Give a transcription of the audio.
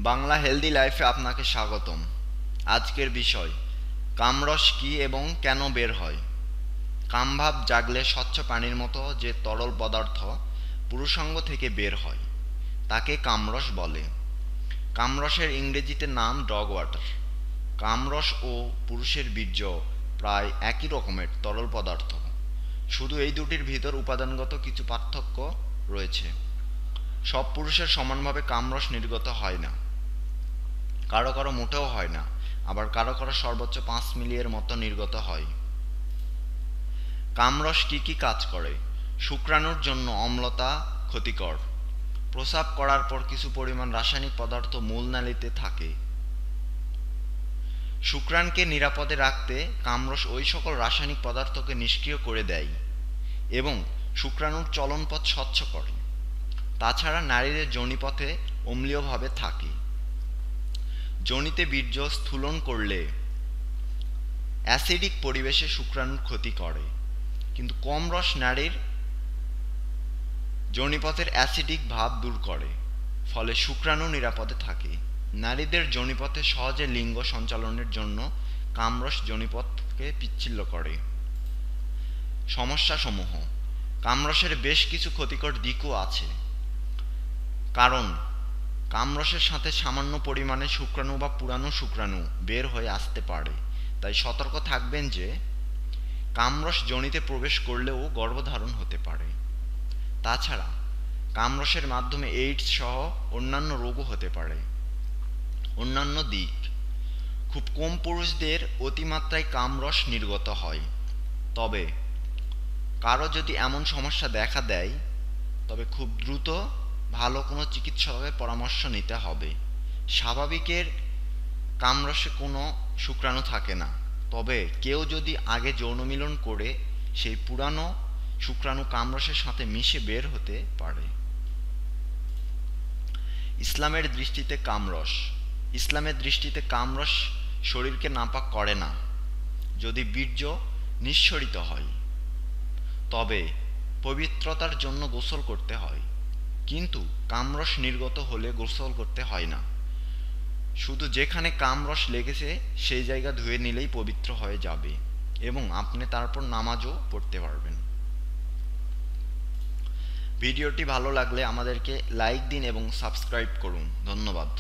Bangla healthy লাইফে আপনাকে স্বাগতম। আজকের বিষয় কামরস কী এবং কেন বের হয়। কামভাব জাগলে স্বচ্ছ পানির মতো যে তরল পদার্থ পুরুষাঙ্গ থেকে বের হয় তাকে কামরস বলে। কামরসের ইংরেজিতে নাম ডগ ওয়াটার। কামরস ও পুরুষের বীর্য প্রায় একই রকমের তরল পদার্থ, শুধু এই দুটির ভিতর উপাদানগত কিছু পার্থক্য রয়েছে। সব পুরুষের সমানভাবে কামরস নির্গত হয় না, কারো কারো মোটেও হয় না, আবার কারো কারো সর্বোচ্চ 5 মিলির মতো নির্গত হয়। কামরস কি কি কাজ করে? শুক্রাণুর জন্য অম্লতা ক্ষতিকর। প্রস্রাব করার পর কিছু পরিমাণ রাসায়নিক পদার্থ মূলনালীতে থাকে। শুক্রাণুকে নিরাপদে রাখতে কামরস ওই সকল রাসায়নিক পদার্থকে নিষ্ক্রিয় করে দেয় এবং শুক্রাণুর চলনপথ স্বচ্ছ করে। তাছাড়া নারীদের যোনিপথে অম্লীয়ভাবে থাকে। যোনিতে বীর্য স্থূলন করলে অ্যাসিডিক পরিবেশে শুক্রাণুর ক্ষতি করে, কিন্তু কম রস নারীর যোনিপথের অ্যাসিডিক ভাব দূর করে, ফলে শুক্রাণু নিরাপদে থাকে। নারীদের যোনিপথে সহজে লিঙ্গ সঞ্চালনের জন্য কামরস যোনিপথকে পিচ্ছিল করে। সমস্যাসমূহ: কামরসের বেশ কিছু ক্ষতিকর দিকও আছে, কারণ কামরসের সাথে সামান্য পরিমাণে শুক্রাণু বা পুরানো শুক্রাণু বের হয়ে আসতে পারে। তাই সতর্ক থাকবেন যে কামরস যোনিতে প্রবেশ করলেও গর্ভধারণ হতে পারে। তাছাড়া কামরসের মাধ্যমে এইডস সহ অন্যান্য রোগও হতে পারে। অন্যান্য দিক: খুব কম পুরুষদের অতিমাত্রায় কামরস নির্গত হয়, তবে কারো যদি এমন সমস্যা দেখা দেয় তবে খুব দ্রুত ভালো কোনো চিকিৎসকের পরামর্শ নিতে হবে। স্বাভাবিকের কামরসে কোনো শুক্রাণু থাকে না, তবে কেউ যদি আগে যৌনমিলন করে সেই পুরানো শুক্রাণু কামরসের সাথে মিশে বের হতে পারে। ইসলামের দৃষ্টিতে কামরস: ইসলামের দৃষ্টিতে কামরস শরীরকে নাপাক করে না যদি বীর্য নিঃসরিত হয়, তবে পবিত্রতার জন্য গোসল করতে হয়। কিন্তু কামরস নির্গত হলে গোসল করতে হয় না, শুধু যেখানে কামরস লেগেছে সেই জায়গা ধুয়ে নিলেই পবিত্র হয়ে যাবে এবং আপনি তারপর নামাজও পড়তে পারবেন। ভিডিওটি ভালো লাগলে আমাদেরকে লাইক দিন এবং সাবস্ক্রাইব করুন। ধন্যবাদ।